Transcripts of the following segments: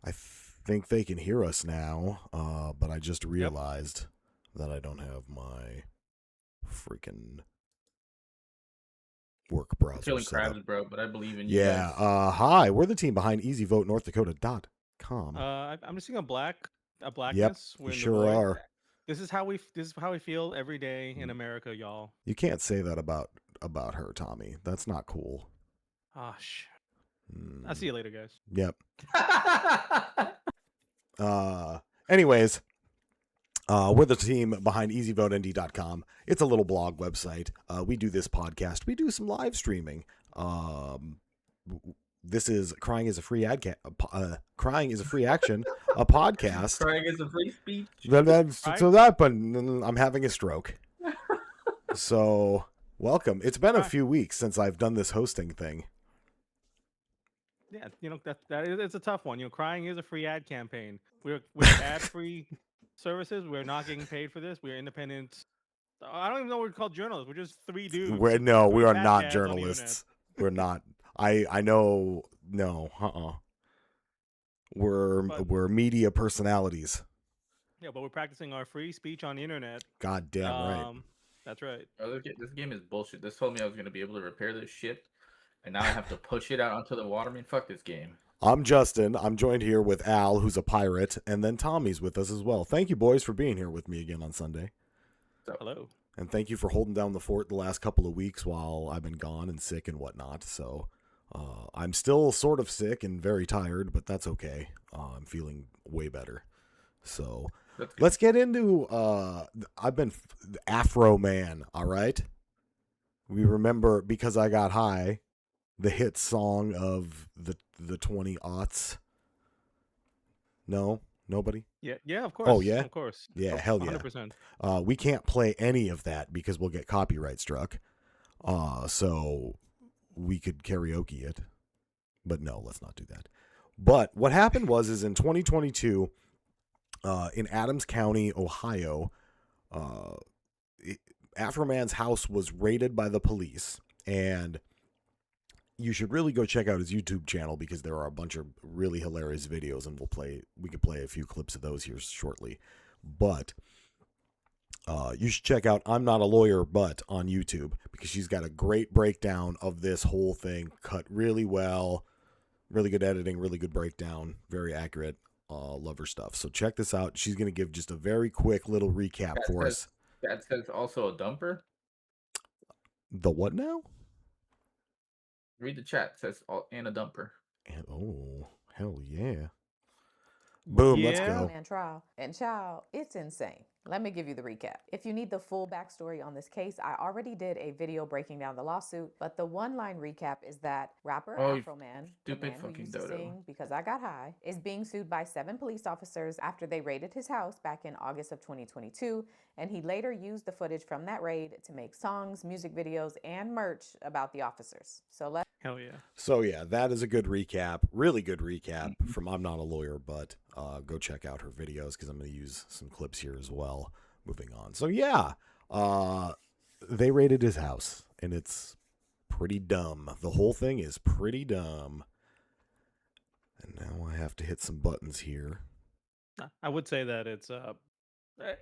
I think they can hear us now, but I just realized that I don't have my freaking work I'm browser feeling set up. crabs, bro, but I believe in you Yeah. guys. Hi, we're the team behind EasyVoteNorthDakota.com. I'm just seeing a Yep, blackness. you We're in the sure void. are. This is how we feel every day in America, y'all. You can't say that about her, Tommy. That's not cool. Gosh. I'll Mm, see you later, guys. yep. Anyways, we're the team behind EasyVoteND.com. It's a little blog website. We do this podcast. We do some live streaming. This is Crying is a Free Crying is a Free Action, a podcast. Crying is a free speech. But I'm having a stroke. So welcome. It's been a few weeks since I've done this hosting thing. Yeah, it's a tough one. Crying is a free ad campaign. We're ad-free services. We're not getting paid for this. We're independent. I don't even know what we're called journalists. We're just three dudes. We are bad not dads on the journalists. We're not. I know. No. We're media personalities. Yeah, but we're practicing our free speech on the internet. God damn right. That's right. Oh, this game is bullshit. This told me I was gonna be able to repair this shit, and now I have to push it out onto the water. I mean, fuck this game. I'm Justin. I'm joined here with Al, who's a pirate, and then Tommy's with us as well. Thank you, boys, for being here with me again on Sunday. Hello. And thank you for holding down the fort the last couple of weeks while I've been gone and sick and whatnot. So I'm still sort of sick and very tired, but that's okay. I'm feeling way better. So let's get into I've been Afroman, all right? We remember Because I Got High, the hit song of the 20-aughts. No? Nobody? Yeah, of course. Oh, yeah? Of course. Yeah, hell yeah. 100%. We can't play any of that because we'll get copyright struck. So we could karaoke it. But no, let's not do that. But what happened is in 2022, in Adams County, Ohio, Afroman's house was raided by the police, and you should really go check out his YouTube channel because there are a bunch of really hilarious videos, and we could play a few clips of those here shortly. But you should check out I'm Not a Lawyer But on YouTube because she's got a great breakdown of this whole thing, cut really well, really good editing, really good breakdown, very accurate. Love her stuff. So check this out. She's going to give just a very quick little recap for us. That says also a dumper? The what now? Read the chat. It says and a dumper. And, oh, hell yeah. Boom, let's go. Trial. And child, it's insane. Let me give you the recap. If you need the full backstory on this case, I already did a video breaking down the lawsuit, but the one-line recap is that rapper Afroman, the man who used to sing Because I Got High, is being sued by 7 police officers after they raided his house back in August of 2022, and he later used the footage from that raid to make songs, music videos, and merch about the officers. Hell yeah. So yeah, that is a good recap, really good recap from I'm Not a Lawyer, but go check out her videos because I'm going to use some clips here as well. Moving on. So yeah, they raided his house, and it's pretty dumb. The whole thing is pretty dumb. And now I have to hit some buttons here. I would say that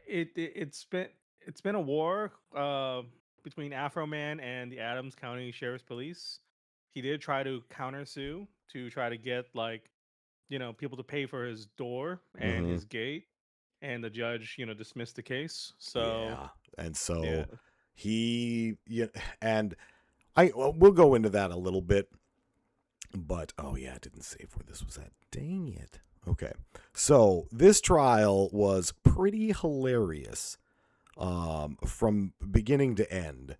it's been a war between Afroman and the Adams County Sheriff's Police. He did try to countersue to try to get people to pay for his door and his gate, and the judge dismissed the case. So yeah, and so we'll go into that a little bit. But oh yeah, I didn't save where this was at. Dang it. Okay, so this trial was pretty hilarious from beginning to end.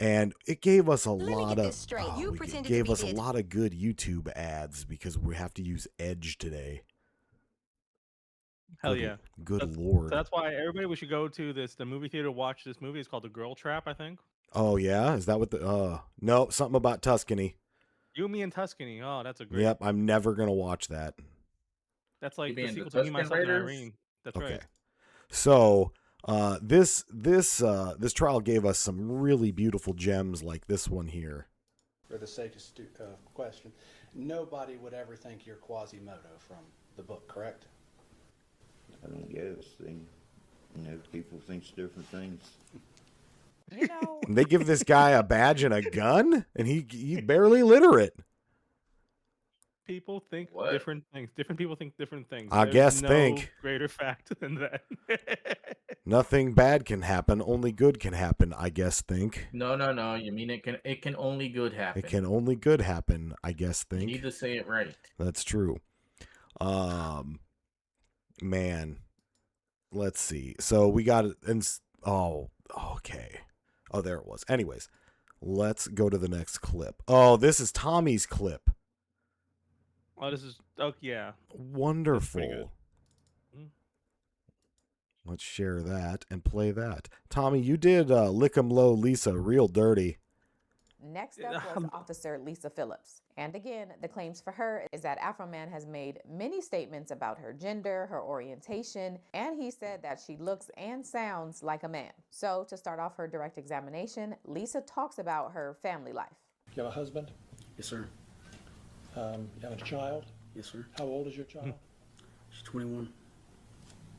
And it gave us a lot of a lot of good YouTube ads because we have to use Edge today. Hell yeah. Good Lord. So that's why everybody we should go to the movie theater to watch this movie. It's called The Girl Trap, I think. Oh yeah? Is that what no, something about Tuscany. You, Me, and Tuscany. Oh, that's a great. Yep, I'm never gonna watch that. That's like the sequel to Me, Myself, and Irene. That's right. So this trial gave us some really beautiful gems like this one here. For the sake of question, nobody would ever think you're Quasimodo from the book, correct? I don't guess. People think different things. You know, And they give this guy a badge and a gun, and he's barely literate. People think What? different things. Different people think different things. I There's guess no think. greater fact than that. Nothing bad can happen. Only good can happen, I guess think. No. You mean it can only good happen. It can only good happen, I guess You think. need to say it right. That's true. Man. Let's see. So we got it. Okay. Oh, there it was. Anyways, let's go to the next clip. Oh, this is Tommy's clip. Oh, this is yeah. Wonderful. good. Let's share that and play that. Tommy, you did Lick 'em Low Lisa real dirty. next up was Officer Lisa Phillips. And again, the claims for her is that Afroman has made many statements about her gender, her orientation, and he said that she looks and sounds like a man. So to start off her direct examination, Lisa talks about her family life. You have a husband? Yes, sir. You have a child? Yes, sir. How old is your child? She's 21.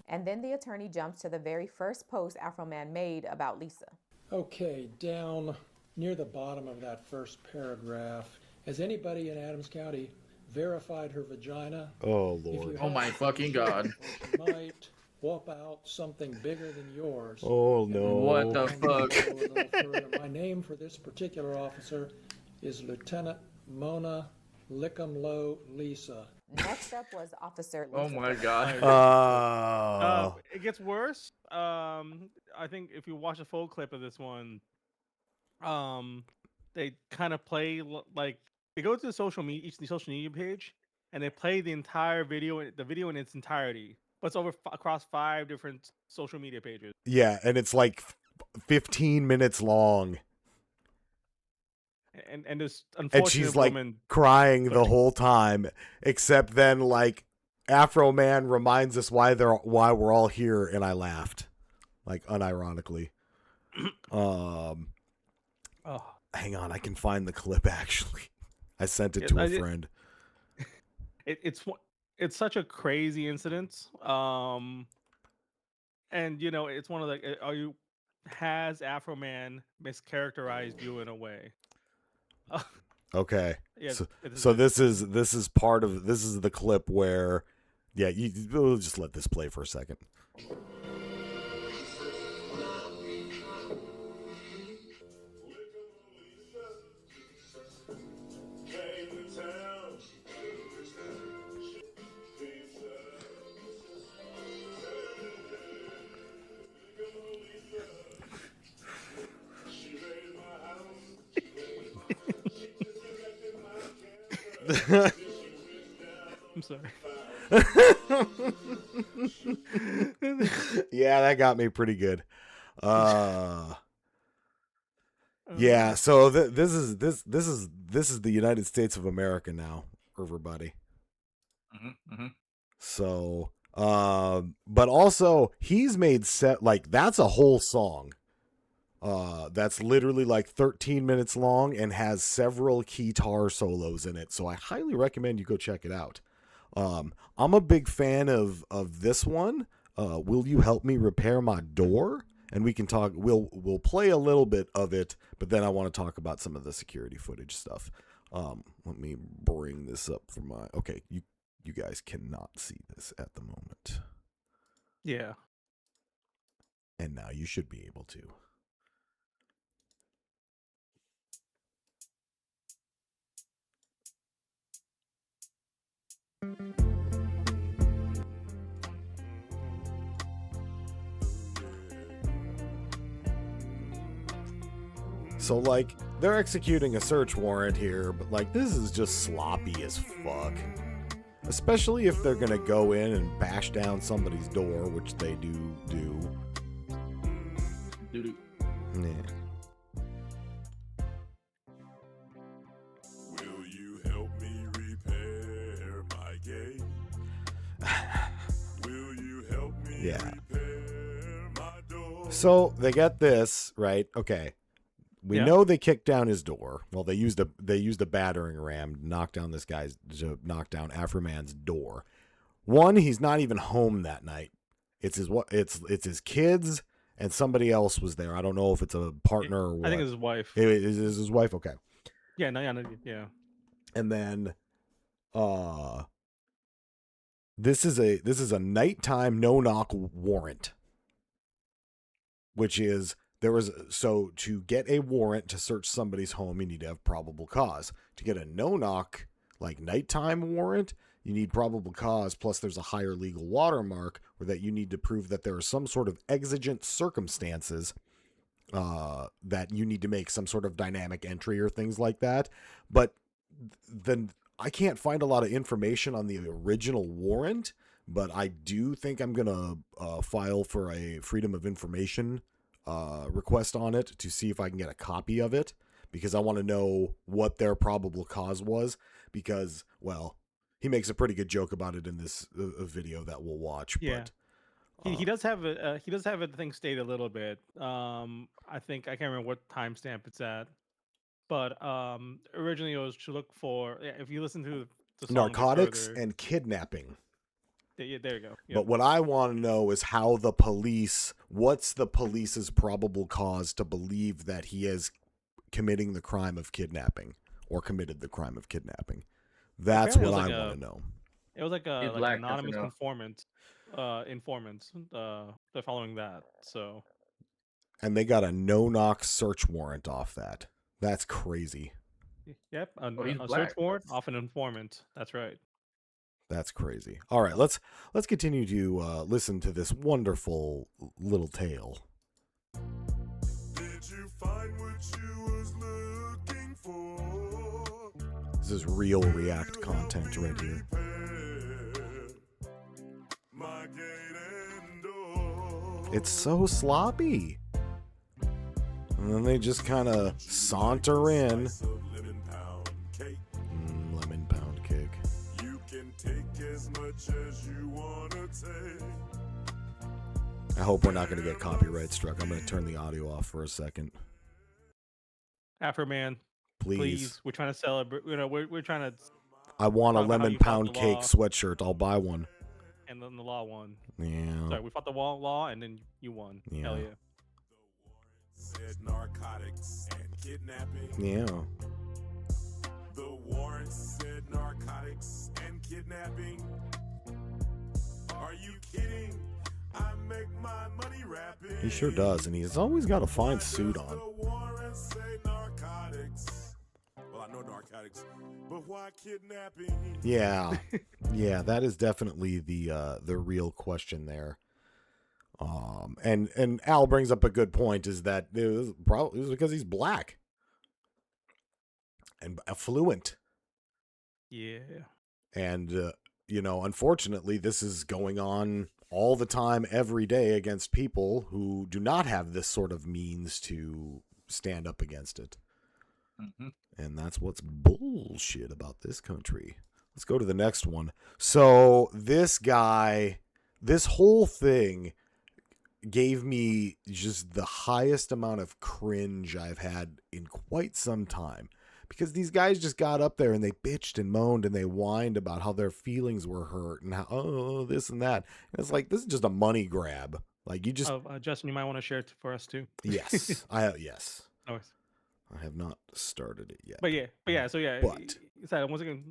And then the attorney jumps to the very first post Afroman made about Lisa. Okay, down near the bottom of that first paragraph, has anybody in Adams County verified her vagina? Oh, If you Lord. Oh, my have, fucking God. She might whoop out something bigger than yours. Oh, no. What the And then fuck? go a little further. My name for this particular officer is Lieutenant Mona Lick'em-Low Lisa. Next up was Officer Lisa. Oh my God. It gets worse. I think if you watch a full clip of this one, they kind of play like they go to the social media page and they play the entire video, the video in its entirety. But it's over across 5 different social media pages. Yeah, and it's like 15 minutes long. And this unfortunate And she's like woman crying the whole time, except then like Afro Man reminds us why we're all here, and I laughed, like unironically. Hang on, I can find the clip actually. I sent it to a friend. It's such a crazy incident. And it's one of the has Afroman mischaracterized you in a way? Okay. Yeah, So this is the clip where, yeah, we'll just let this play for a second. I'm sorry. Yeah, that got me pretty good. Yeah, so this is the United States of America now, everybody. Mm-hmm. So, but also he's made that's a whole song. That's literally like 13 minutes long and has several guitar solos in it. So I highly recommend you go check it out. I'm a big fan of this one. Will You Help Me Repair My Door? And we can talk, we'll play a little bit of it, but then I want to talk about some of the security footage stuff. Let me bring this up for okay, you guys cannot see this at the moment. Yeah. And now you should be able to. So, like, they're executing a search warrant here, but, like, this is just sloppy as fuck. Especially if they're gonna go in and bash down somebody's door, which they do. Doo-doo. Yeah. Will you help me repair my gate? Will you help me Yeah. repair my door? So, they get this, right? Okay. we know they kicked down his door. Well, they used a battering ram to knock down Afroman's door. One, he's not even home that night. It's his kids and somebody else was there. I don't know if it's a partner or what. I think it's his wife. It is his wife. Okay. Yeah. Yeah. And then, this is a nighttime no-knock warrant, which is to get a warrant to search somebody's home, you need to have probable cause. To get a no-knock, like nighttime warrant, you need probable cause, plus there's a higher legal watermark where that you need to prove that there are some sort of exigent circumstances that you need to make some sort of dynamic entry or things like that. But then I can't find a lot of information on the original warrant, but I do think I'm going to file for a Freedom of Information request on it to see if I can get a copy of it, because I want to know what their probable cause was, because, well, he makes a pretty good joke about it in this video that we'll watch. Yeah. But He does have a thing stated a little bit. I think I can't remember what timestamp it's at, but originally it was to look for, if you listen to the song narcotics further, and kidnapping. Yeah, there you go. Yep. But what I want to know is what's the police's probable cause to believe that he is committing the crime of kidnapping or committed the crime of kidnapping. That's what I want to know. It was like He's an black, anonymous that's informants. They're following that. So. And they got a no-knock search warrant off that. That's crazy. Yep, a black. search warrant off an informant. That's right. That's crazy. All right, let's continue to listen to this wonderful little tale. Did you find what you was looking for? This is real React content right here. My gate and door. It's so sloppy. And then they just kind of saunter in. Lemon pound cake. Lemon pound cake. You can take as much as you wanna take. I hope we're not going to get copyright struck. I'm going to turn the audio off for a second. Afroman, Please. we're trying to celebrate. We're trying to. I want a Talk about how lemon you fought pound the cake law. sweatshirt. I'll buy one. And then the law won. Yeah. Sorry, we fought the law, and then you won. Yeah. Hell yeah. Said narcotics and kidnapping. Yeah. The warrant said narcotics and kidnapping. Are you kidding? I make my money rapping. He sure does, and he's always got a fine suit on. The warrant say narcotics. Well, I know narcotics, but why kidnapping? Yeah. Yeah, that is definitely the real question there. And Al brings up a good point, is that it was because he's black and affluent. Yeah. And unfortunately, this is going on all the time, every day, against people who do not have this sort of means to stand up against it. Mm-hmm. And that's what's bullshit about this country. Let's go to the next one. So this whole thing gave me just the highest amount of cringe I've had in quite some time. Because these guys just got up there and they bitched and moaned and they whined about how their feelings were hurt and how, this and that. And it's like, this is just a money grab. Like, you just... Justin, you might want to share it for us too. Yes. Yes. No worries. I have not started it yet. But yeah. So yeah. But... So once again,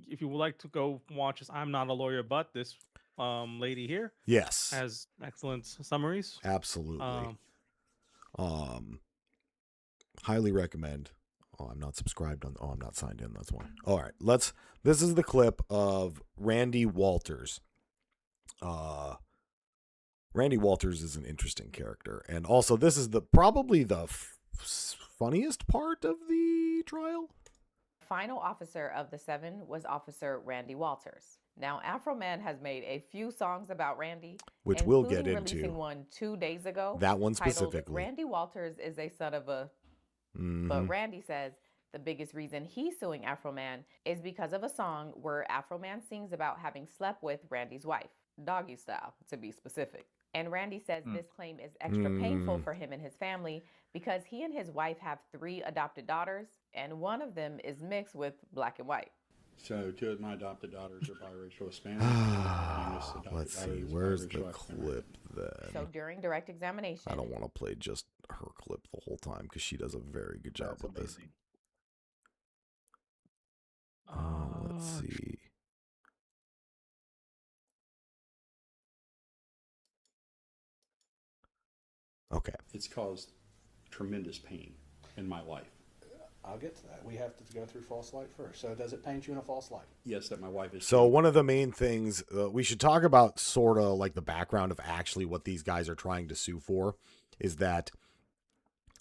if you would like to go watch this, I'm not a lawyer, but this lady here, yes, has excellent summaries. Absolutely. Highly recommend. Oh, I'm not subscribed on. Oh, I'm not signed in. That's why. All right, this is the clip of Randy Walters. Randy Walters is an interesting character, and also this is probably the funniest part of the trial. Final officer of the 7 was Officer Randy Walters. Now, Afroman has made a few songs about Randy, which we'll get including into. Releasing one 2 days ago. That one titled specifically. Randy Walters is a son of a... Mm-hmm. But Randy says the biggest reason he's suing Afroman is because of a song where Afroman sings about having slept with Randy's wife. doggy style, to be specific. And Randy says this claim is extra painful for him and his family because he and his wife have 3 adopted daughters, and one of them is mixed with black and white. So 2 of my adopted daughters are biracial Hispanic. Let's see, where's the clip then? So during direct examination, I don't want to play just her clip the whole time because she does a very good job with this. Let's see. Okay. It's caused tremendous pain in my life. I'll get to that. We have to go through false light first. So does it paint you in a false light? Yes, that my wife is. So one of the main things we should talk about, sort of like the background of actually what these guys are trying to sue for, is that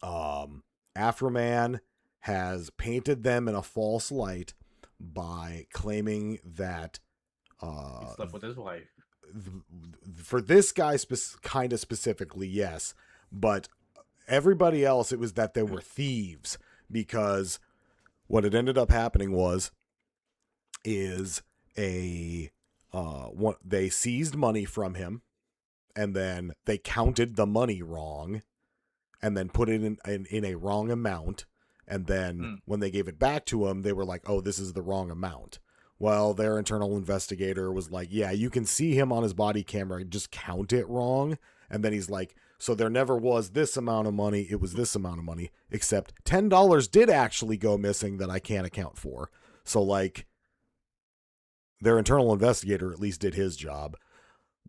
Afroman has painted them in a false light by claiming that he slept with his wife. For this guy kind of specifically, yes, but everybody else, it was that they were thieves, because what had ended up happening is they seized money from him, and then they counted the money wrong, and then put it in a wrong amount, and then when they gave it back to him, they were like, "Oh, this is the wrong amount." Well, their internal investigator was like, "Yeah, you can see him on his body camera just count it wrong," and then he's like, "So there never was this amount of money, it was this amount of money, except $10 did actually go missing that I can't account for." So, like, their internal investigator at least did his job.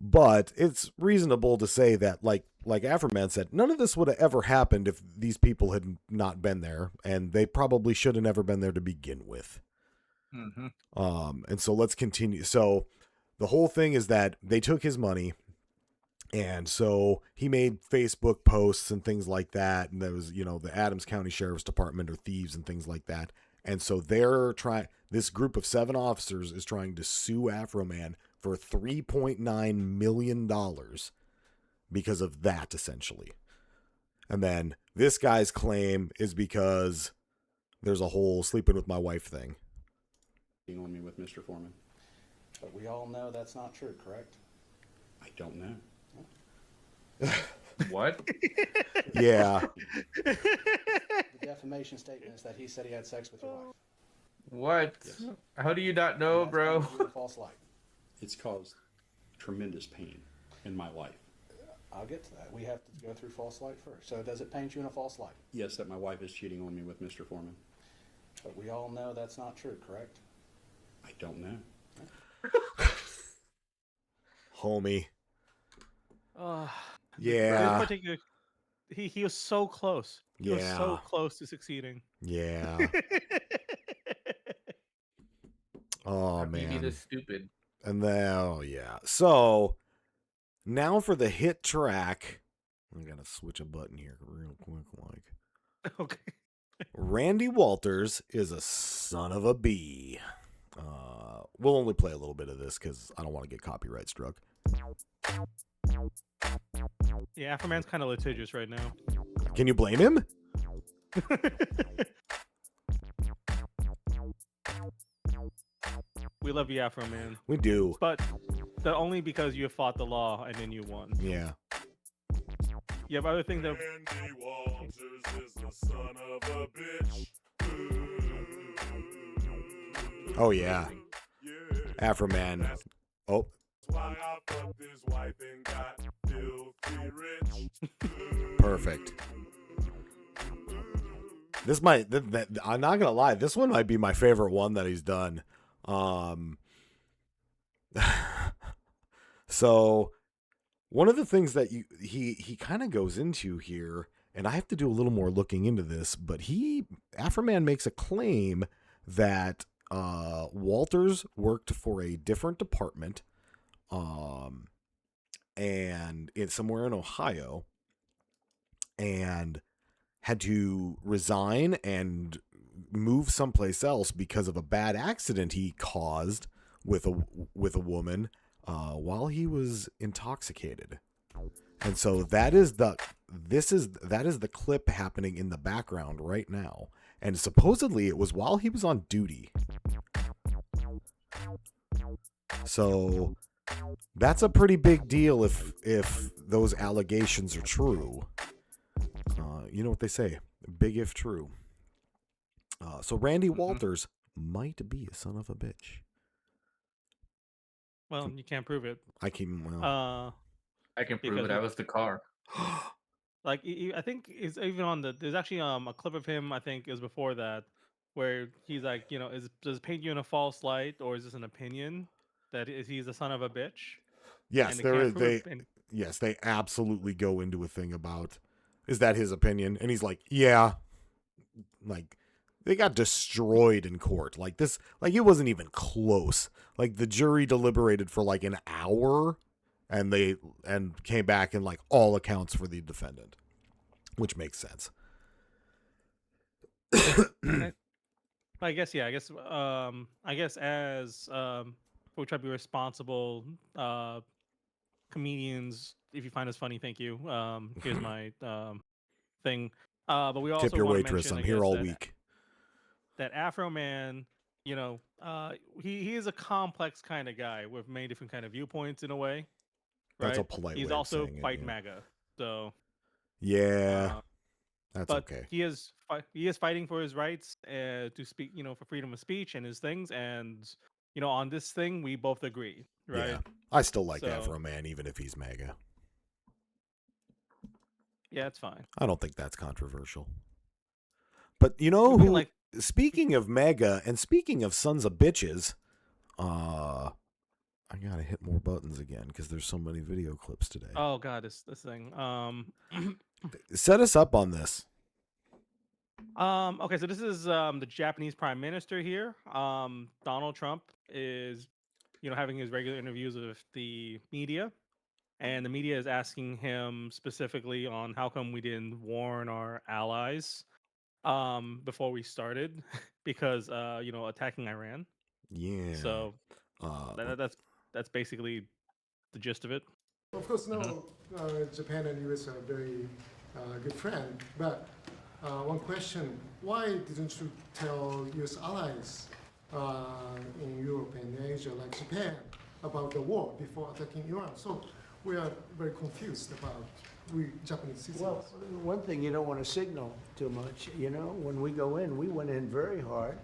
But it's reasonable to say that, like Afroman said, none of this would have ever happened if these people had not been there, and they probably should have never been there to begin with. And so let's continue. So the whole thing is that they took his money, and so he made Facebook posts and things like that. And there was, the Adams County Sheriff's Department are thieves and things like that. And so this group of 7 officers is trying to sue Afroman for $3.9 million because of that, essentially. And then this guy's claim is because there's a whole sleeping with my wife thing. On me with Mr. Foreman. But we all know that's not true, correct? I don't know. What? Yeah. The defamation statement is that he said he had sex with your wife. What? Yes. How do you not know, That's bro? painting you in a false light. It's caused tremendous pain in my life. I'll get to that. We have to go through false light first. So does it paint you in a false light? Yes, that my wife is cheating on me with Mr. Foreman. But we all know that's not true, correct? I don't know. Homie. This Yeah. particular, he was so close. He was so Yeah. close to succeeding. Yeah. Oh, Maybe man. this stupid. And then, oh, yeah. So now for the hit track. I gotta switch a button here real quick. Okay. Randy Walters is a son of a bee. We'll only play a little bit of this because I don't want to get copyright struck. Yeah, Afroman's kind of litigious right now. Can you blame him? We love you, Afroman, We do. but only because you fought the law and then you won. Yeah. You have other things that. Randy Walters is the son of a bitch. Oh, yeah. Yeah. Afroman. Oh, That's why I fucked his wife and got filthy rich. perfect. This might, I'm not gonna lie, this one might be my favorite one that he's done. So one of the things that he kind of goes into here, and I have to do a little more looking into this, but Afroman makes a claim that Walters worked for a different department, and it's somewhere in Ohio, and had to resign and move someplace else because of a bad accident he caused with a woman while he was intoxicated. And so that is the clip happening in the background right now. And supposedly it was while he was on duty. So That's a pretty big deal if those allegations are true. You know what they say, big if true. So Randy Walters might be a son of a bitch. Well, you can't prove it. I can prove it. I was the car. Like I think it's even on there's actually a clip of him, I think is before that, where he's like, does it paint you in a false light, or is this an opinion that he's a son of a bitch? Yes, And they there can't is. prove it. Yes, they absolutely go into a thing about, is that his opinion? And he's like, yeah. Like, they got destroyed in court. Like this, like it wasn't even close. Like the jury deliberated for like an hour, and came back and like all accounts for the defendant, which makes sense. I guess as we try to be responsible comedians, if you find us funny, thank you. Here's my thing. But we also tip your want waitress. to mention, I'm here all week. That Afroman, he is a complex kind of guy with many different kind of viewpoints in a way. Right? That's a polite way He's of also saying quite it, yeah. MAGA. So yeah, that's but okay. he is fighting for his rights to speak, for freedom of speech and his things. And on this thing, we both agree, right? Yeah, I still like Afroman, even if he's MAGA. Yeah, it's fine. I don't think that's controversial. But you know who? Speaking of MAGA and speaking of sons of bitches, I gotta hit more buttons again because there's so many video clips today. Oh god, this thing. Set us up on this. Okay, so this is the Japanese Prime Minister here. Donald Trump is, having his regular interviews with the media, and the media is asking him specifically on how come we didn't warn our allies before we started because attacking Iran. Yeah. So that's basically the gist of it. Of course, Japan and US are very good friends, but one question, why didn't you tell US allies in Europe and Asia, like Japan, about the war before attacking Iran? So we are very confused about we Japanese citizens. Well, one thing, you don't want to signal too much. When we go in, we went in very hard,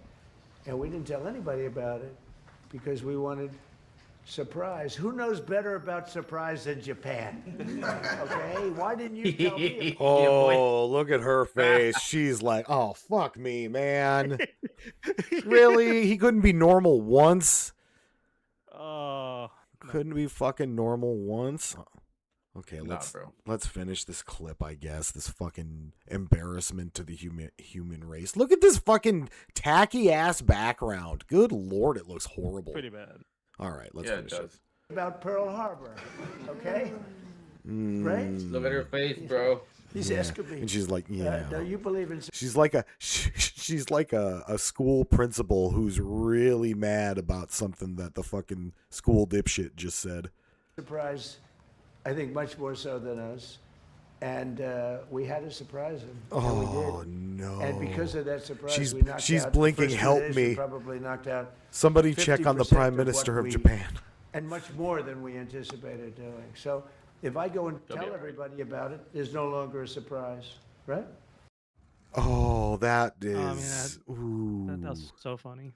and we didn't tell anybody about it because we wanted surprise. Who knows better about surprise than Japan? Okay, why didn't you tell me? Oh, look at her face. She's like, oh, fuck me, man. Really? He couldn't be normal once? Couldn't be fucking normal once? Okay, let's finish this clip, I guess. This fucking embarrassment to the human race. Look at this fucking tacky ass background. Good lord, it looks horrible. Pretty bad. All right, let's finish it. About Pearl Harbor, okay? Right? Look at her face, bro. He's asking me. And she's like, yeah. No, you believe in... She's like a school principal who's really mad about something that the fucking school dipshit just said. Surprise, I think much more so than us. And we had to surprise him. Oh, and we did. no. And because of that surprise, she's blinking, help me. Probably knocked out somebody check on the Prime Minister of Japan. And much more than we anticipated doing. So if I go and tell everybody about it, there's no longer a surprise, right? Oh, that is... That was so funny.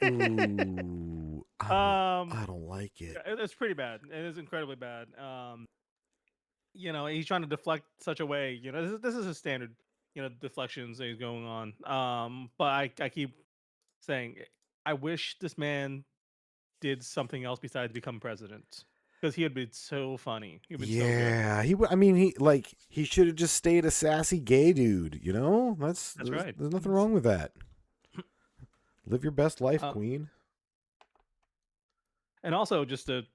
Ooh, I don't like it. It's pretty bad. It is incredibly bad. He's trying to deflect such a way. This is his standard, deflections that he's going on. But I keep saying, I wish this man did something else besides become president, because he would be so funny. He'd be so good. He should have just stayed a sassy gay dude. That's right. There's nothing wrong with that. Live your best life, Queen. And also, the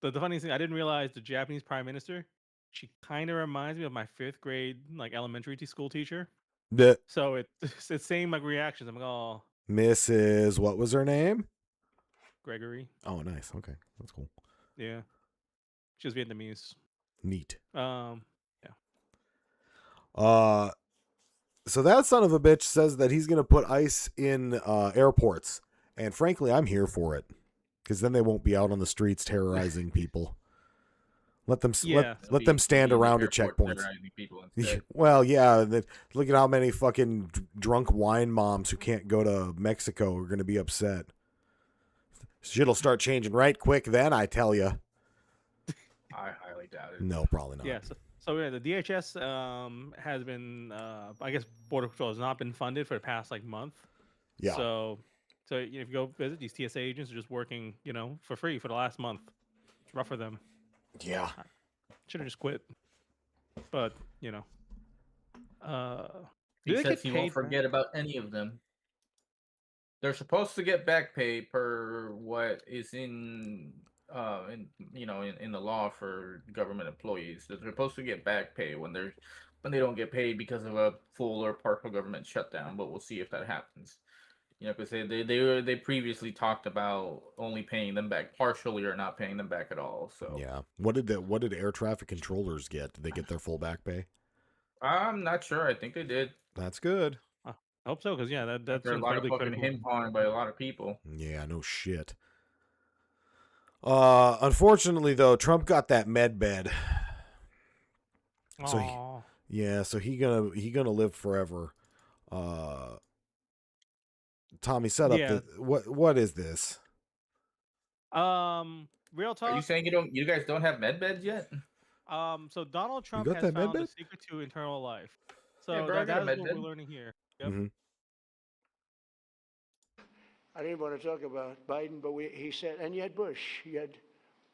funniest thing, I didn't realize the Japanese Prime Minister, she kind of reminds me of my 5th grade elementary school teacher. So it's the same reactions. I'm like, oh, Mrs. What was her name? Gregory. Oh, nice. Okay, that's cool. Yeah, she was Vietnamese. Neat. Yeah. So that son of a bitch says that he's going to put ICE in airports. And frankly, I'm here for it. because then they won't be out on the streets terrorizing people. Let them Yeah. let them stand around at checkpoints. Well, yeah. Look at how many fucking drunk wine moms who can't go to Mexico are going to be upset. Shit'll start changing right quick then, I tell you. I highly doubt it. No, probably not. Yeah. So yeah, the DHS has been, I guess, Border Patrol has not been funded for the past like month. Yeah. So if you go visit, these TSA agents are just working, for free for the last month. It's rough for them. Yeah. Should have just quit. But He do they says get he paid won't forget about any of them. They're supposed to get back pay per what is in the law for government employees. They're supposed to get back pay when they don't get paid because of a full or partial government shutdown. But we'll see if that happens. Because they previously talked about only paying them back partially or not paying them back at all. So yeah, what did air traffic controllers get? Did they get their full back pay? I'm not sure. I think they did. That's good. I hope so, because that's a lot of fucking him-hawing by a lot of people. Yeah, no shit. Unfortunately, though, Trump got that med bed. So so he gonna live forever. Tommy, set up the what is this? Real talk. Are you saying you guys don't have med beds yet? So Donald Trump has found the secret to eternal life. So that is what we're learning here. Yep. Mm-hmm. I didn't want to talk about Biden, but he said, and you had Bush. You had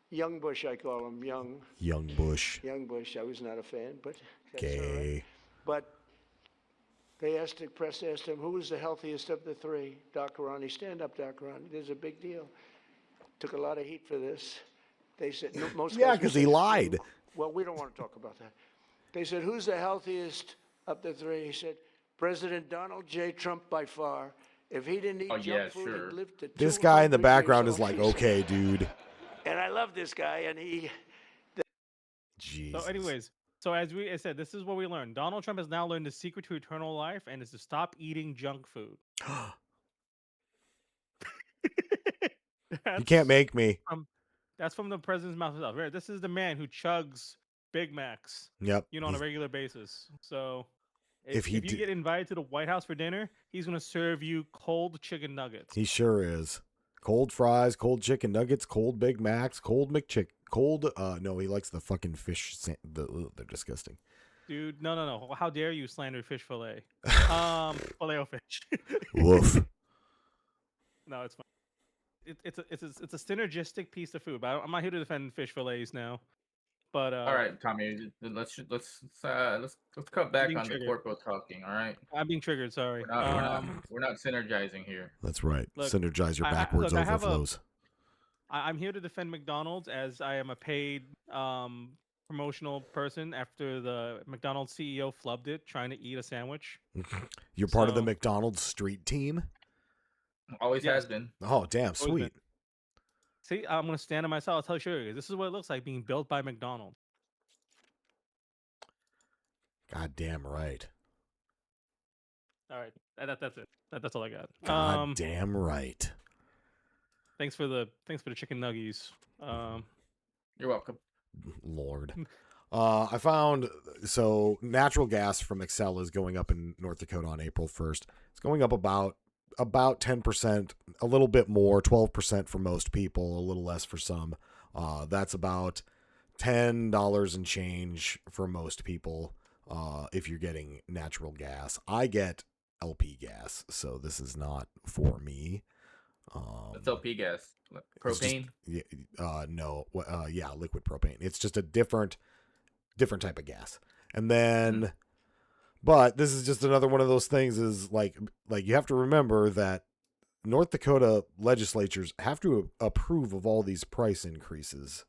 young Bush, I call him, young. Young Bush. Young Bush. I was not a fan, but that's gay. All right. But the press asked him, who was the healthiest of the three? Doc Ronnie, stand up, Doc Ronnie. There's a big deal. Took a lot of heat for this. They said, most yeah, because he lied. Well, we don't want to talk about that. They said, who's the healthiest of the three? He said, President Donald J. Trump by far. If he didn't eat junk food, he'd live to 200 This guy in the background years is like, old. okay, dude. And I love this guy, and he... Jesus. So anyways, so as I said, this is what we learned. Donald Trump has now learned the secret to eternal life, and is to stop eating junk food. You can't make me. That's from the president's mouth himself. This is the man who chugs Big Macs. Yep. On a regular basis. So if you get invited to the White House for dinner, he's going to serve you cold chicken nuggets. He sure is. Cold fries, cold chicken nuggets, cold Big Macs, cold McChick, cold. No, he likes the fucking fish. They're disgusting. Dude, no. How dare you slander fish fillet? Filet-O-Fish. Woof. No, it's fine. It's a synergistic piece of food, but I'm not here to defend fish fillets now. But all right, Tommy, let's cut back on the corpo talking. All right, I'm being triggered. Sorry, we're not synergizing here. That's right. Look, synergize your backwards overflows. I'm here to defend McDonald's as I am a paid promotional person after the McDonald's CEO flubbed it trying to eat a sandwich. You're part of the McDonald's street team? Always has been. Oh, damn, sweet. See, I'm going to stand on myself. I'll tell you, sure, this is what it looks like being built by McDonald's. God damn right. All right. That's it. That's all I got. God damn right. Thanks for the chicken nuggies. You're welcome. Lord. I found, so natural gas from Excel is going up in North Dakota on April 1st. It's going up about 10%, a little bit more, 12% for most people, a little less for some. That's about $10 and change for most people if you're getting natural gas. I get LP gas, so this is not for me. That's LP gas. Propane? No. Yeah, liquid propane. It's just a different type of gas. And then... But this is just another one of those things is like you have to remember that North Dakota legislatures have to approve of all these price increases.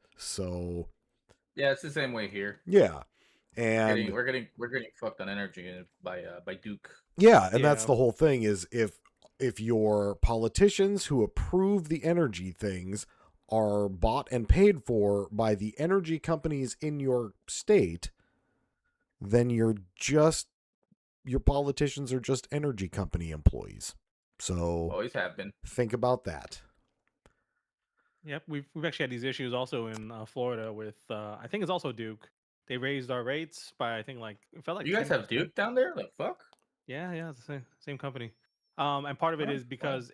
Yeah, it's the same way here. Yeah. And we're getting fucked on energy by Duke. Yeah, and that's the whole thing is if your politicians who approve the energy things are bought and paid for by the energy companies in your state, then your politicians are just energy company employees. So always have been. Think about that. Yep, we've actually had these issues also in Florida with I think it's also Duke. They raised our rates by I think like it felt like You guys 10%. have Duke down there? The fuck? Yeah, it's the same company. And part of it Oh, is because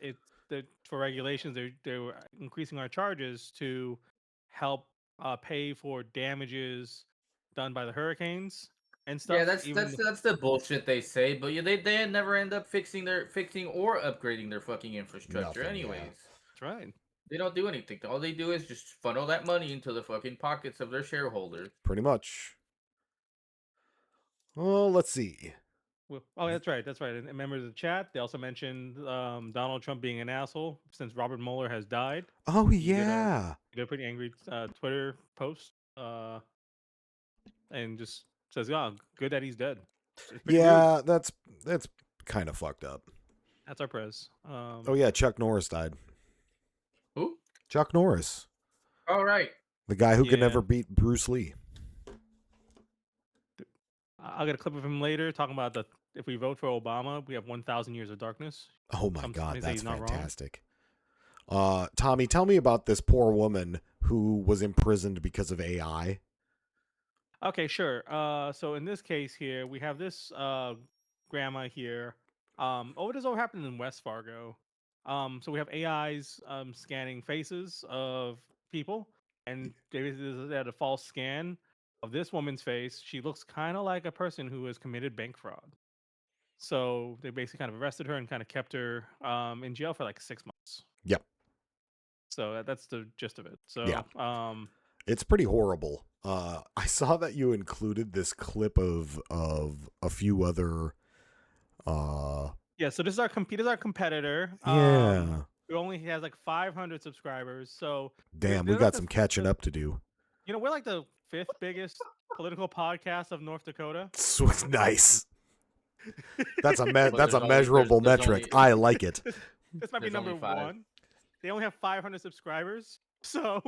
for regulations they were increasing our charges to help pay for damages done by the hurricanes and Yeah, stuff. Even that's the bullshit they say, but they never end up fixing or upgrading their fucking infrastructure. Nothing, yeah. Anyways, that's right. they don't do anything. All they do is just funnel that money into the fucking pockets of their shareholders. Pretty much. Well, let's see. Well, oh, that's right. That's right. And members of the chat, they also mentioned Donald Trump being an asshole since Robert Mueller has died. Oh He yeah. did a pretty angry Twitter post and just says, "Oh, good that he's dead." It's pretty rude. Yeah, that's kind of fucked up. That's our prez. Oh yeah, Chuck Norris died. Who? Chuck Norris, All right. the guy who could Yeah. never beat Bruce Lee. I'll get a clip of him later talking about if we vote for Obama, we have 1,000 years of darkness. Oh my Some God, say that's he's not wrong. fantastic. Tommy, tell me about this poor woman who was imprisoned because of AI. Okay, sure. So in this case here, we have this grandma here. This all happened in West Fargo. So we have AIs scanning faces of people, and they basically had a false scan of this woman's face. She looks kind of like a person who has committed bank fraud. So they basically kind of arrested her and kind of kept her in jail for like 6 months. Yep. So that's the gist of it. So Yeah. It's pretty horrible. I saw that you included this clip of a few other. Yeah, so this is our competitor. Yeah. Who only has like 500 subscribers. So Damn, they're we like got some catching up to do. You know, we're like the 5th biggest political podcast of North Dakota. So it's nice. That's a measurable metric. I like it. This might be number 1. They only have 500 subscribers, so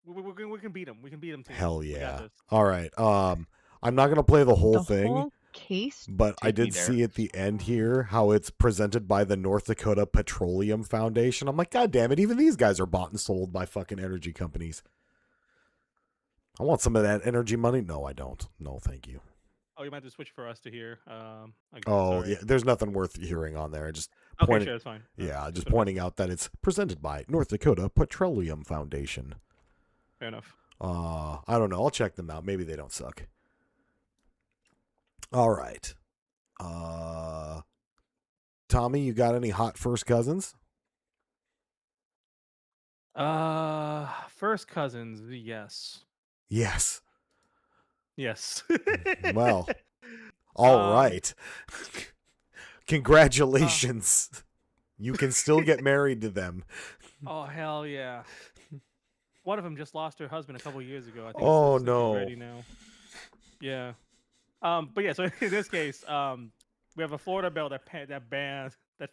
we can beat them. We can beat them. Hell yeah! All right. I'm not gonna play the whole thing. Case, but I did see at the end here how it's presented by the North Dakota Petroleum Foundation. I'm like, God damn it! Even these guys are bought and sold by fucking energy companies. I want some of that energy money. No, I don't. No, thank you. Oh, you might have to switch for us to hear. Yeah, there's nothing worth hearing on there. Just okay, pointing, sure, that's fine. Yeah, just pointing out that it's presented by North Dakota Petroleum Foundation. Fair enough. I don't know. I'll check them out. Maybe they don't suck. All right. Tommy, you got any hot first cousins? First cousins, yes. Yes. Yes. Well, all right. Congratulations. You can still get married to them. Oh, hell yeah. One of them just lost her husband a couple years ago. I think oh, it's no. ready now. Yeah. But yeah, so in this case, we have a Florida bill that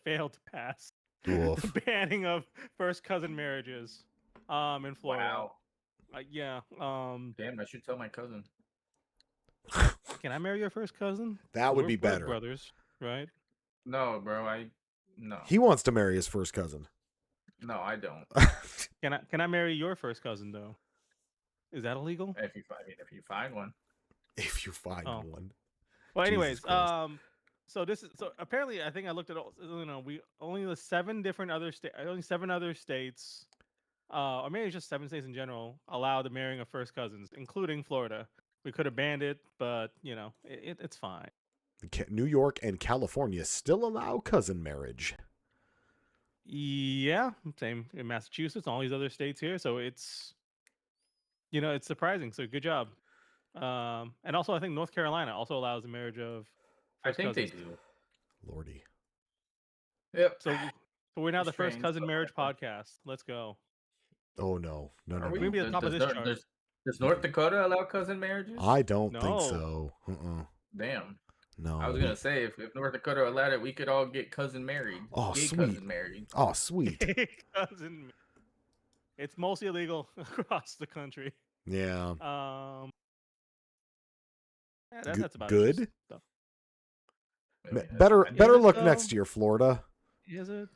failed to pass. The banning of first cousin marriages in Florida. Wow. Yeah. Damn, I should tell my cousin. Can I marry your first cousin? That would be we're better. Brothers, right? No, bro. No. He wants to marry his first cousin. No, I don't. Can I marry your first cousin though? Is that illegal? If you find one. If you find one. Well, anyways, so apparently I think I looked at all, only 7 other states, or maybe just 7 states in general, allow the marrying of first cousins, including Florida. We could have banned it, but it's fine. New York and California still allow cousin marriage. Yeah, same in Massachusetts, all these other states here. So it's surprising. So good job. And also I think North Carolina also allows the marriage of first cousins. They do. Lordy. Yep. So we're now the first cousin marriage podcast. Let's go. Oh no. Are we going to be at the top of this chart? Does North Dakota allow cousin marriages? I don't think so. Damn. No. I was gonna say if North Dakota allowed it, we could all get cousin married. Oh, Gay sweet. Cousin married. Oh, sweet. Cousin. It's mostly illegal across the country. Yeah. That's about good. It. Better luck next year, Florida. Is it?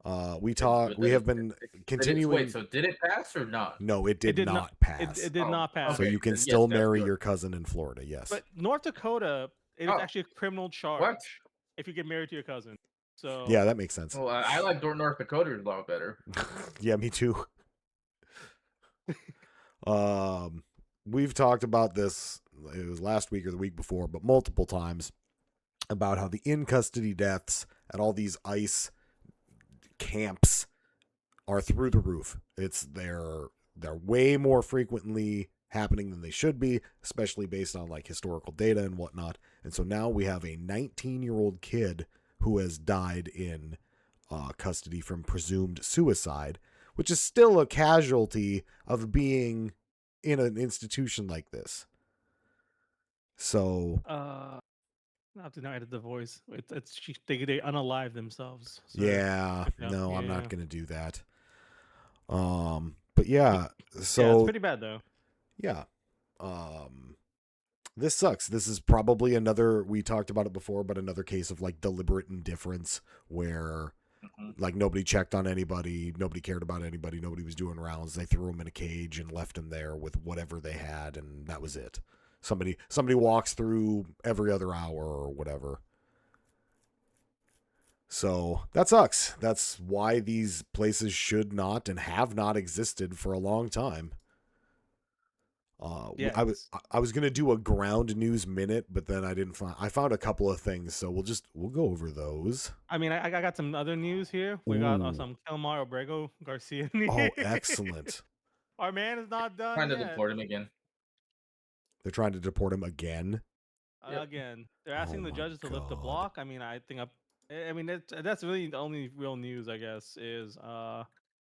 We But have been continuing. Wait, so did it pass or not? No, it did not pass. It did not pass. So Okay, you can then still yes, that's marry good. your cousin in Florida. Yes. But North Dakota, it is Oh. actually a criminal charge if you get married to your cousin. So yeah, that makes sense. Well, I like North Dakota's law better. Yeah, me too. We've talked about this, it was last week or the week before, but multiple times, about how the in-custody deaths at all these ICE camps are through the roof. They're way more frequently happening than they should be, especially based on like historical data and whatnot. And so now we have a 19-year-old kid who has died in custody from presumed suicide, which is still a casualty of being in an institution like this. So I have to now edit the voice. They unalive themselves. So yeah, no, I'm yeah. not gonna do that. But yeah, so yeah, it's pretty bad though. Yeah. This sucks. This is probably another, we talked about it before, but another case of like deliberate indifference where like nobody checked on anybody, nobody cared about anybody, nobody was doing rounds. They threw him in a cage and left him there with whatever they had, and that was it. Somebody walks through every other hour or whatever. So that sucks. That's why these places should not and have not existed for a long time. I was gonna do a ground news minute, but then I found a couple of things, so we'll go over those. I mean, I got some other news here. We got some Kelmar Obrego Garcia news. Oh, excellent! Our man is not done Trying to yet. deport him again. They're trying to deport him again. Again, they're asking the judges to lift the block. I mean, that's really the only real news, I guess, is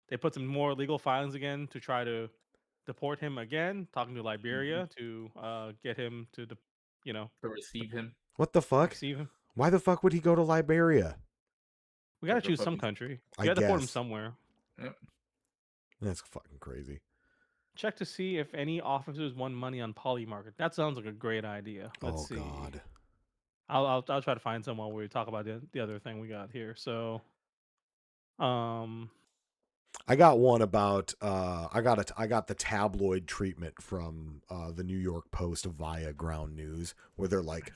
they put some more legal filings again to try to deport him again, talking to Liberia to get him to to receive him. What the fuck? Receive him. Why the fuck would he go to Liberia? We gotta choose some country. I We gotta deport him guess. somewhere. Yep. That's fucking crazy. Check to see if any officers won money on Poly Market. That sounds like a great idea. Let's see. God. I'll try to find some while we talk about the other thing we got here. So, I got one about I got the tabloid treatment from the New York Post via Ground News, where they're like,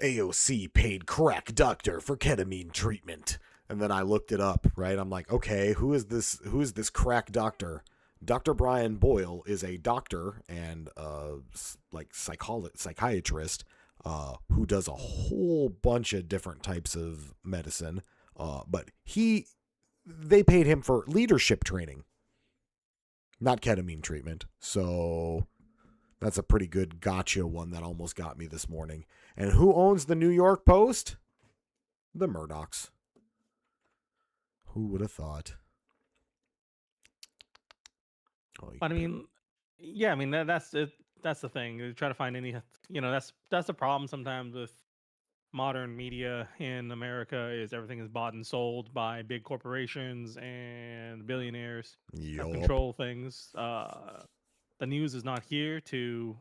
AOC paid crack doctor for ketamine treatment. And then I looked it up, right? I'm like, okay, who is this crack doctor? Dr. Brian Boyle is a doctor and like psychiatrist who does a whole bunch of different types of medicine. But they paid him for leadership training, not ketamine treatment. So that's a pretty good gotcha one that almost got me this morning. And who owns the New York Post? The Murdochs. Who would have thought? I mean, yeah, I mean that's it. That's the thing. You try to find any, that's the problem sometimes with modern media in America is everything is bought and sold by big corporations and billionaires that control things. The news is not here to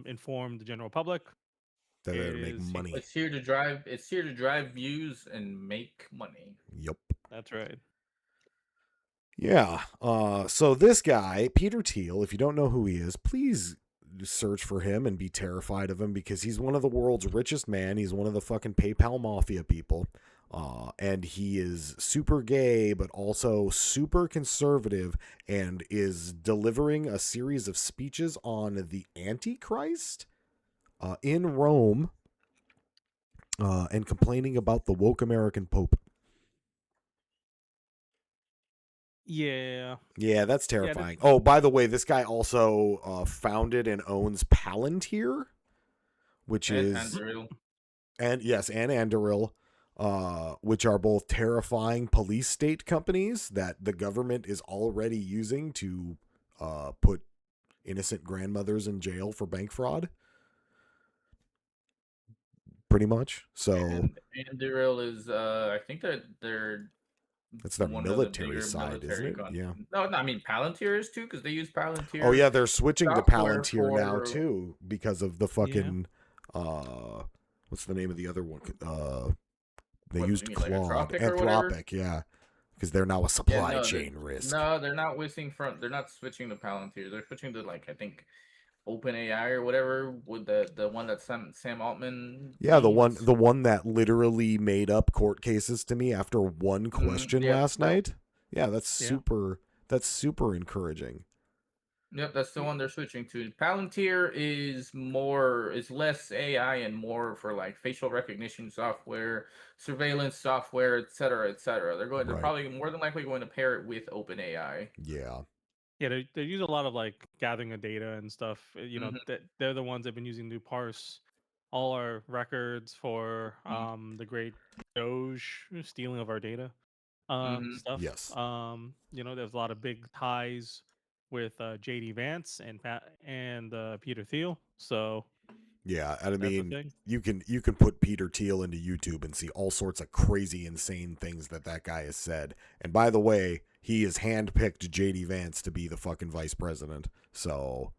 inform the general public. They're there to make money. It's here to drive. It's here to drive views and make money. Yep. That's right. Yeah. So this guy, Peter Thiel, if you don't know who he is, please search for him and be terrified of him, because he's one of the world's richest man. He's one of the fucking PayPal mafia people. And he is super gay, but also super conservative, and is delivering a series of speeches on the Antichrist in Rome, and complaining about the woke American Pope. Yeah. Yeah, that's terrifying. Oh, by the way, this guy also founded and owns Palantir, which is Anduril. and Anduril, which are both terrifying police state companies that the government is already using to put innocent grandmothers in jail for bank fraud. Pretty much. So Anduril is I think they're that's their military side, isn't it? Yeah. No, I mean Palantir is too, because they use Palantir. Oh yeah, they're switching to Palantir now for... too, because of the fucking what's the name of the other one? They used Claude, like Anthropic, yeah. because they're now a supply chain risk. No, they're not they're not switching to Palantir. They're switching to, like, I think OpenAI or whatever, with the one that Sam Altman. Yeah, the one that literally made up court cases to me after one question last night. Yeah, that's super encouraging. Yep, that's the one they're switching to. Palantir is less AI and more for, like, facial recognition software, surveillance software, et cetera, et cetera. They're probably more than likely going to pair it with OpenAI. Yeah. Yeah, they use a lot of, like, gathering of data and stuff. You know, they're the ones they've been using to parse all our records for the great Doge stealing of our data stuff. Yes. You know, there's a lot of big ties with JD Vance and Peter Thiel. So yeah, and I mean, you can put Peter Thiel into YouTube and see all sorts of crazy, insane things that guy has said. And by the way, he has handpicked JD Vance to be the fucking vice president. So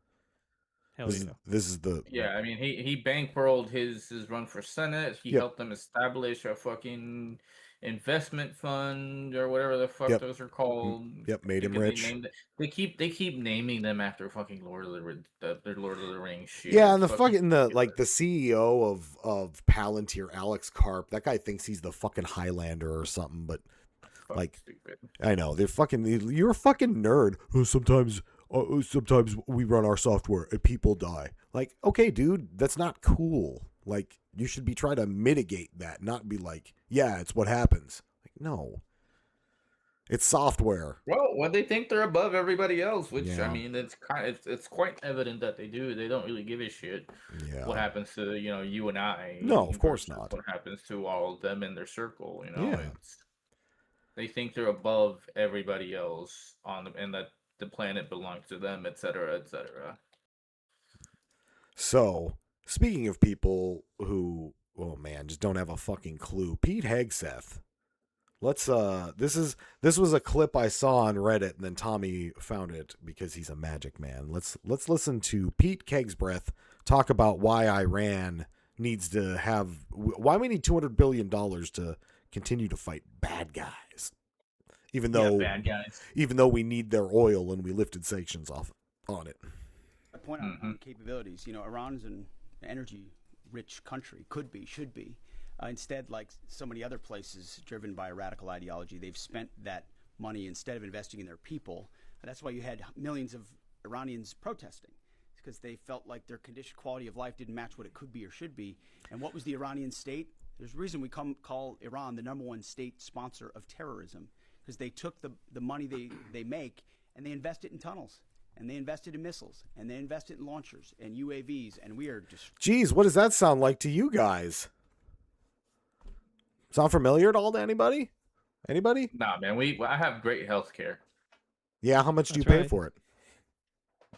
this is the I mean, he bankrolled his run for Senate. He helped them establish a fucking investment fund or whatever the fuck those are called. Made him rich. They keep naming them after fucking Lord of the Rings shit. Yeah, and the CEO of Palantir, Alex Karp, that guy thinks he's the fucking Highlander or something, but like stupid. I know, you're a fucking nerd. Sometimes we run our software and people die. Like, okay, dude, that's not cool. Like, you should be trying to mitigate that, not be like, yeah, it's what happens. Like, no. It's software. Well, when they think they're above everybody else, which I mean, it's quite evident that they do. They don't really give a shit what happens to you and I. No, of course not. What happens to all of them in their circle? They think they're above everybody else and that the planet belongs to them, etc., etc. So, speaking of people who, oh man, just don't have a fucking clue, Pete Hegseth. Let's this was a clip I saw on Reddit, and then Tommy found it because he's a magic man. Let's listen to Pete Kegsbreath talk about why Iran needs to why we need $200 billion to continue to fight bad guys. Even though we need their oil and we lifted sanctions off on it. A point on capabilities. Iran's an energy-rich country, could be, should be. Instead, like so many other places driven by a radical ideology, they've spent that money instead of investing in their people. And that's why you had millions of Iranians protesting, because they felt like their quality of life didn't match what it could be or should be. And what was the Iranian state? There's a reason we call Iran the #1 state sponsor of terrorism, because they took the money they make and they invest it in tunnels, and they invested in missiles, and they invested in launchers and UAVs, and we are just... Geez, what does that sound like to you guys? Sound familiar at all to anybody? Anybody? Nah, man, I have great health care. Yeah, how much do you pay for it?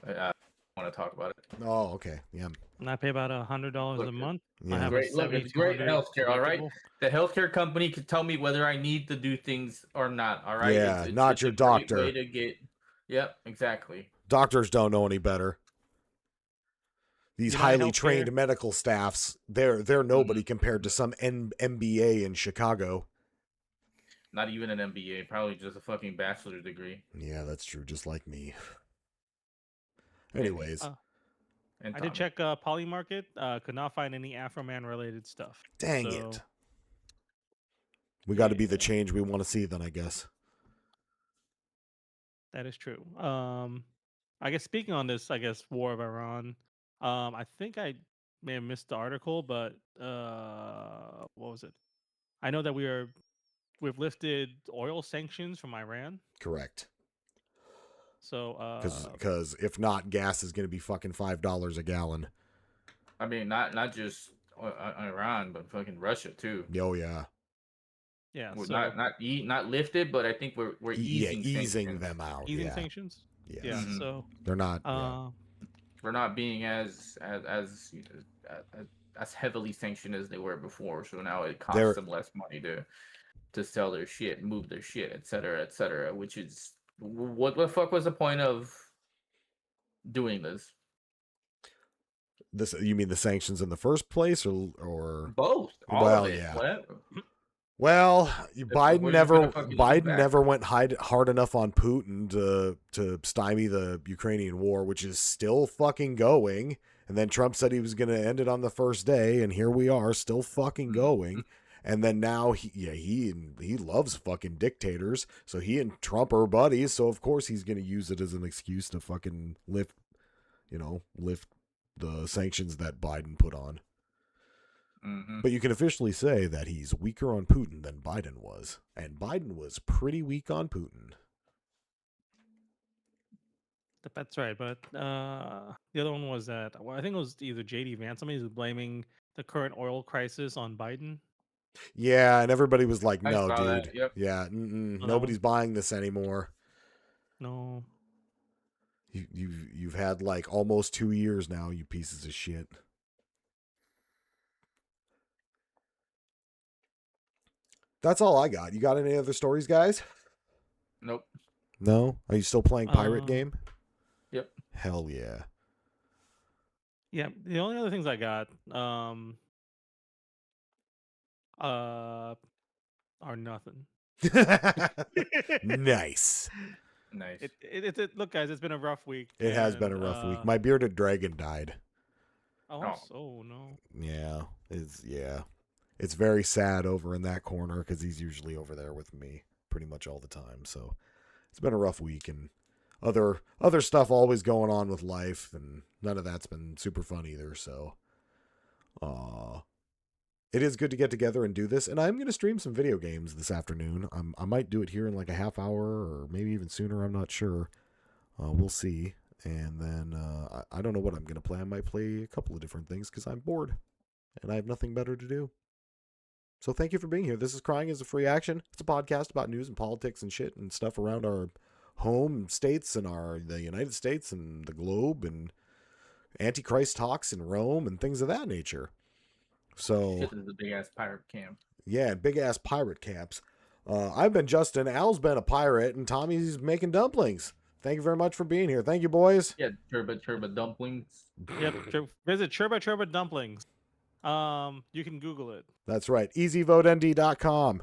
I don't want to talk about it. Oh, okay. Yeah. And I pay about $100 a month. Yeah. I have it's great healthcare, all right? The healthcare company can tell me whether I need to do things or not, all right? Yeah, not your doctor. Way to get... Yep, exactly. Doctors don't know any better. These highly trained medical staffs, they're nobody compared to some MBA in Chicago. Not even an MBA, probably just a fucking bachelor's degree. Yeah, that's true, just like me. Anyways. I did check Polymarket, could not find any Afroman related stuff. Dang it. We got to be the change we want to see then, I guess. That is true. I guess speaking on this, War of Iran, I think I may have missed the article, but what was it? I know that we've lifted oil sanctions from Iran. Correct. So because if not, gas is going to be fucking $5 a gallon. I mean, not just Iran, but fucking Russia too. Oh yeah. Yeah. So, not lifted, but I think we're easing them out. Easing sanctions. Yeah. So they're not. We're not being as heavily sanctioned as they were before. So now it costs them less money to sell their shit, move their shit, et cetera, which is what the fuck was the point of doing this? You mean the sanctions in the first place, or both? All of it. Yeah. Well, Biden never went hard enough on Putin to stymie the Ukrainian war, which is still fucking going. And then Trump said he was going to end it on the first day, and here we are, still fucking going. And then now he loves fucking dictators, so he and Trump are buddies. So of course he's going to use it as an excuse to fucking lift the sanctions that Biden put on. But you can officially say that he's weaker on Putin than Biden was. And Biden was pretty weak on Putin. That's right. But the other one was that, well, I think it was either J.D. Vance. Somebody was blaming the current oil crisis on Biden. Yeah, and everybody was like, no, dude. That, yep. Yeah, nobody's buying this anymore. No. You've had like almost 2 years now, you pieces of shit. That's all I got. You got any other stories, guys? Nope. No? Are you still playing Pirate Game? Yep. Hell yeah. Yeah, the only other things I got are nothing. Nice. Nice. Look, guys, it's been a rough week. It has been a rough week. My bearded dragon died. Oh no. Yeah. It's very sad over in that corner because he's usually over there with me pretty much all the time. So it's been a rough week, and other stuff always going on with life, and none of that's been super fun either. So it is good to get together and do this, and I'm going to stream some video games this afternoon. I might do it here in like a half hour or maybe even sooner. I'm not sure. We'll see. And then I don't know what I'm going to play. I might play a couple of different things because I'm bored and I have nothing better to do. So thank you for being here. This is Crying is a Free Action. It's a podcast about news and politics and shit and stuff around our home states and the United States and the globe and Antichrist talks in Rome and things of that nature. So This is a big ass pirate camp. Yeah, big ass pirate camps. I've been Justin. Al's been a pirate, and Tommy's making dumplings. Thank you very much for being here. Thank you, boys. Yeah, Churba dumplings. Yep. Visit Churba Dumplings. You can Google it. That's right. EasyVoteND.com.